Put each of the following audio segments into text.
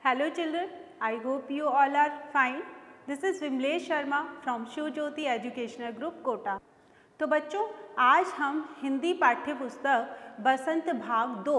Hello children, I hope you all are fine. This is Vimlesh Sharma from Shiv Jyoti Educational Group Kota. तो बच्चों आज हम हिंदी पाठ्य पुस्तक बसंत भाग 2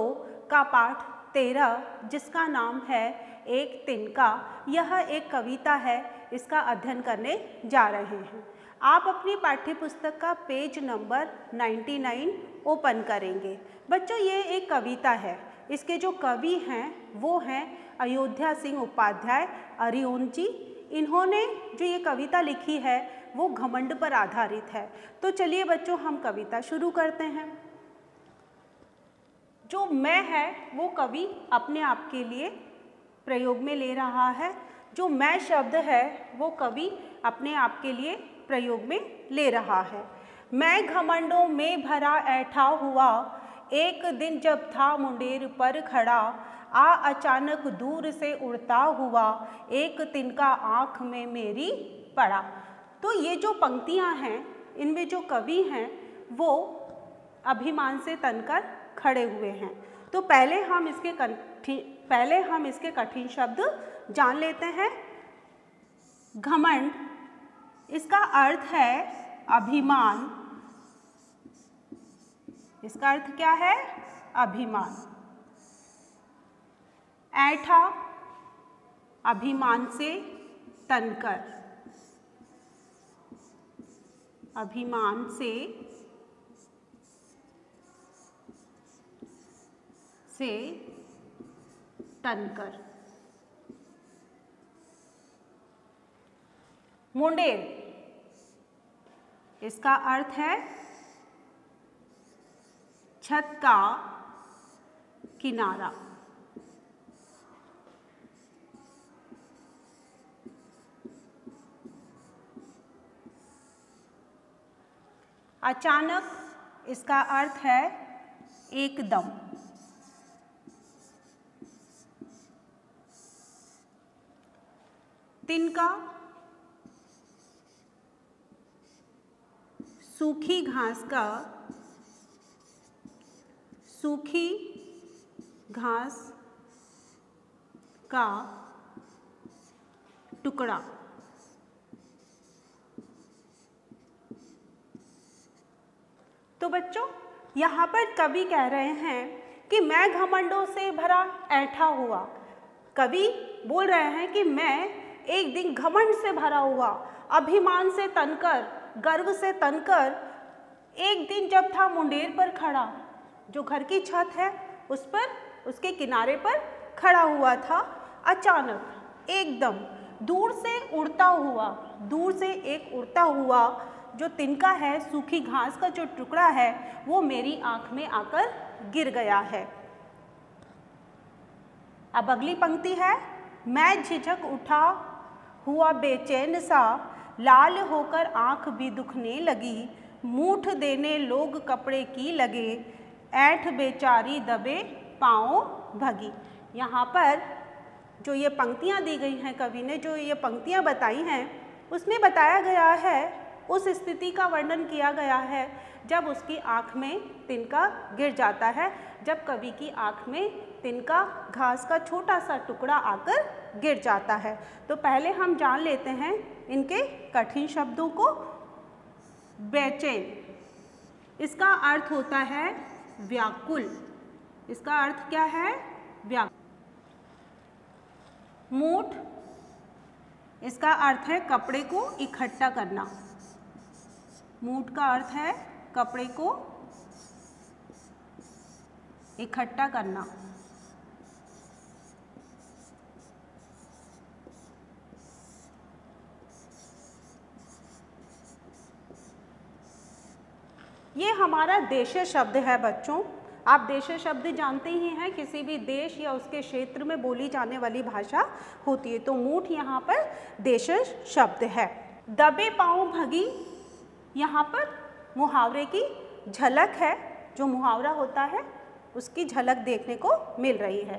का पाठ 13 जिसका नाम है एक तिनका, यह एक कविता है, इसका अध्ययन करने जा रहे हैं। आप अपनी पाठ्य पुस्तक का पेज नंबर 99 ओपन करेंगे। बच्चों ये एक कविता है, इसके जो कवि हैं वो हैं अयोध्या सिंह उपाध्याय अरिओन जी। इन्होंने जो ये कविता लिखी है वो घमंड पर आधारित है। तो चलिए बच्चों हम कविता शुरू करते हैं। जो मैं है वो कवि अपने आप के लिए प्रयोग में ले रहा है। जो मैं शब्द है वो कवि अपने आप के लिए प्रयोग में ले रहा है। मैं घमंडों में भरा ऐठा हुआ, एक दिन जब था मुंडेर पर खड़ा, आ अचानक दूर से उड़ता हुआ, एक तिनका आँख में मेरी पड़ा। तो ये जो पंक्तियाँ हैं इनमें जो कवि हैं वो अभिमान से तनकर खड़े हुए हैं। तो पहले हम इसके कठिन शब्द जान लेते हैं। घमंड, इसका अर्थ है अभिमान। इसका अर्थ क्या है? अभिमान। ऐठा, अभिमान से तनकर, अभिमान से तनकर। मुंडेर, इसका अर्थ है छत का किनारा। अचानक, इसका अर्थ है एकदम। तिनका, सूखी घास का टुकड़ा। तो बच्चों यहाँ पर कवि कह रहे हैं कि मैं घमंडों से भरा ऐठा हुआ। कवि बोल रहे हैं कि मैं एक दिन घमंड से भरा हुआ, अभिमान से तनकर, गर्व से तनकर एक दिन जब था मुंडेर पर खड़ा, जो घर की छत है उस पर, उसके किनारे पर खड़ा हुआ था। अचानक, एकदम, दूर से एक उड़ता हुआ जो तिनका है, सूखी घास का जो टुकड़ा है, वो मेरी आंख में आकर गिर गया है। अब अगली पंक्ति है, मैं झिझक उठा हुआ बेचैन सा, लाल होकर आंख भी दुखने लगी, मूठ देने लोग कपड़े की लगे, ऐठ बेचारी दबे पाँव भगी। यहाँ पर जो ये पंक्तियाँ दी गई हैं, कवि ने जो ये पंक्तियाँ बताई हैं उसमें बताया गया है, उस स्थिति का वर्णन किया गया है जब उसकी आँख में तिनका गिर जाता है, जब कवि की आँख में तिनका, घास का छोटा सा टुकड़ा आकर गिर जाता है। तो पहले हम जान लेते हैं इनके कठिन शब्दों को। बेचैन, इसका अर्थ होता है व्याकुल। इसका अर्थ क्या है? व्याकुल। मूठ, इसका अर्थ है कपड़े को इकट्ठा करना। मूठ का अर्थ है कपड़े को इकट्ठा करना। ये हमारा देशीय शब्द है बच्चों। आप देशीय शब्द जानते ही हैं, किसी भी देश या उसके क्षेत्र में बोली जाने वाली भाषा होती है। तो मूठ यहाँ पर देशीय शब्द है। दबे पाँव भगी, यहाँ पर मुहावरे की झलक है, जो मुहावरा होता है उसकी झलक देखने को मिल रही है।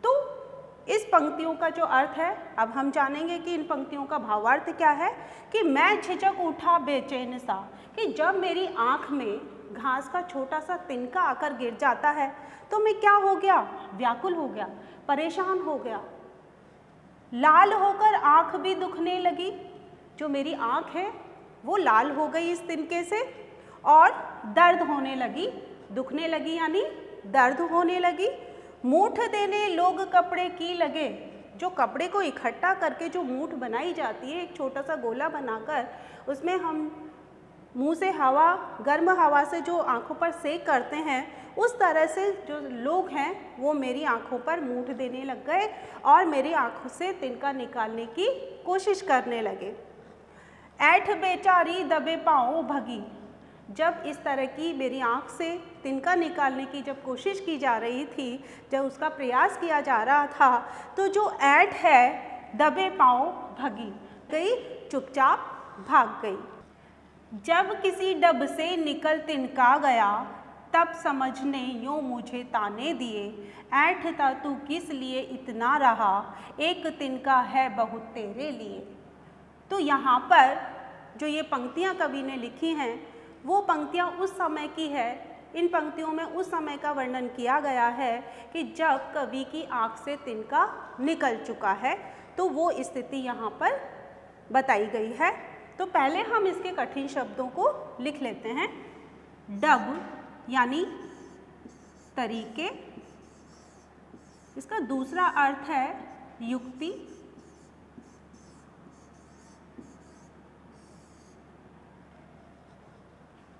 तो इस पंक्तियों का जो अर्थ है, अब हम जानेंगे कि इन पंक्तियों का भावार्थ क्या है। कि मैं झिझक उठा बेचैन सा, कि जब मेरी आँख में घास का छोटा सा तिनका आकर गिर जाता है तो मैं क्या हो गया? व्याकुल हो गया, परेशान हो गया। लाल होकर आँख भी दुखने लगी, जो मेरी आँख है वो लाल हो गई इस तिनके से और दर्द होने लगी, दुखने लगी यानी दर्द होने लगी। मूठ देने लोग कपड़े की लगे, जो कपड़े को इकट्ठा करके जो मूठ बनाई जाती है, एक छोटा सा गोला बनाकर उसमें हम मुंह से हवा, गर्म हवा से जो आँखों पर सेक करते हैं, उस तरह से जो लोग हैं वो मेरी आँखों पर मूठ देने लग गए और मेरी आँखों से तिनका निकालने की कोशिश करने लगे। ऐठ बेचारी दबे पाँव भगी, जब इस तरह की मेरी आँख से तिनका निकालने की जब कोशिश की जा रही थी, जब उसका प्रयास किया जा रहा था, तो जो ऐंठ है दबे पाँव भगी गई, चुपचाप भाग गई। जब किसी डब से निकल तिनका गया, तब समझने यूँ मुझे ताने दिए, ऐंठता तू किस लिए इतना रहा, एक तिनका है बहुत तेरे लिए। तो यहाँ पर जो ये पंक्तियाँ कवि ने लिखी हैं, वो पंक्तियाँ उस समय की है। इन पंक्तियों में उस समय का वर्णन किया गया है कि जब कवि की आँख से तिनका निकल चुका है, तो वो स्थिति यहाँ पर बताई गई है। तो पहले हम इसके कठिन शब्दों को लिख लेते हैं। डब यानी तरीके, इसका दूसरा अर्थ है युक्ति।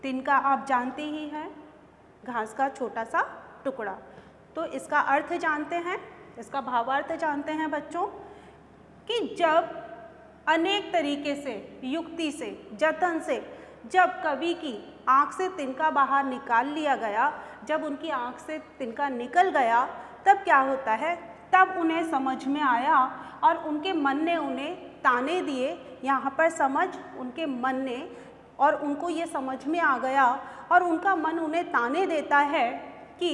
तिनका आप जानते ही हैं, घास का छोटा सा टुकड़ा। तो इसका अर्थ जानते हैं, इसका भावार्थ जानते हैं बच्चों, कि जब अनेक तरीके से, युक्ति से, जतन से जब कवि की आँख से तिनका बाहर निकाल लिया गया, जब उनकी आँख से तिनका निकल गया, तब क्या होता है, तब उन्हें समझ में आया और उनके मन ने उन्हें ताने दिए। यहाँ पर समझ उनके मन ने, और उनको ये समझ में आ गया और उनका मन उन्हें ताने देता है कि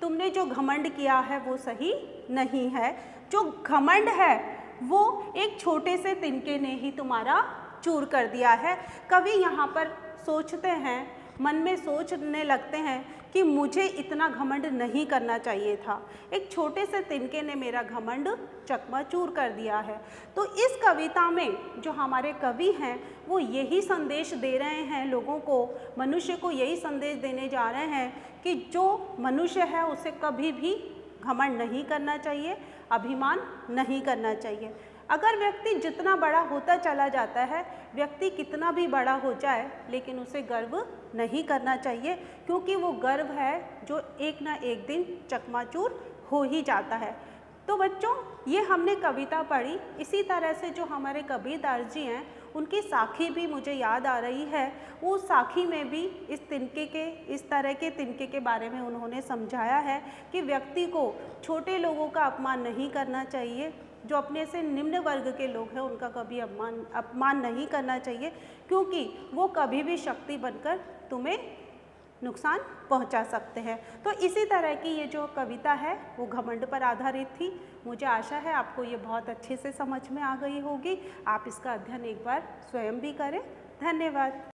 तुमने जो घमंड किया है वो सही नहीं है। जो घमंड है वो एक छोटे से तिनके ने ही तुम्हारा चूर कर दिया है। कवि यहाँ पर सोचते हैं, मन में सोचने लगते हैं कि मुझे इतना घमंड नहीं करना चाहिए था, एक छोटे से तिनके ने मेरा घमंड चकनाचूर कर दिया है। तो इस कविता में जो हमारे कवि हैं वो यही संदेश दे रहे हैं लोगों को, मनुष्य को यही संदेश देने जा रहे हैं कि जो मनुष्य है उसे कभी भी घमंड नहीं करना चाहिए, अभिमान नहीं करना चाहिए। अगर व्यक्ति जितना बड़ा होता चला जाता है, व्यक्ति कितना भी बड़ा हो जाए, लेकिन उसे गर्व नहीं करना चाहिए, क्योंकि वो गर्व है जो एक ना एक दिन चकनाचूर हो ही जाता है। तो बच्चों, ये हमने कविता पढ़ी। इसी तरह से जो हमारे कबीरदास जी हैं, उनकी साखी भी मुझे याद आ रही है। वो साखी में भी इस तिनके के, इस तरह के तिनके के बारे में उन्होंने समझाया है कि व्यक्ति को छोटे लोगों का अपमान नहीं करना चाहिए, जो अपने से निम्न वर्ग के लोग हैं उनका कभी अपमान नहीं करना चाहिए, क्योंकि वो कभी भी शक्ति बनकर तुम्हें नुकसान पहुंचा सकते हैं। तो इसी तरह की ये जो कविता है वो घमंड पर आधारित थी। मुझे आशा है आपको ये बहुत अच्छे से समझ में आ गई होगी। आप इसका अध्ययन एक बार स्वयं भी करें। धन्यवाद।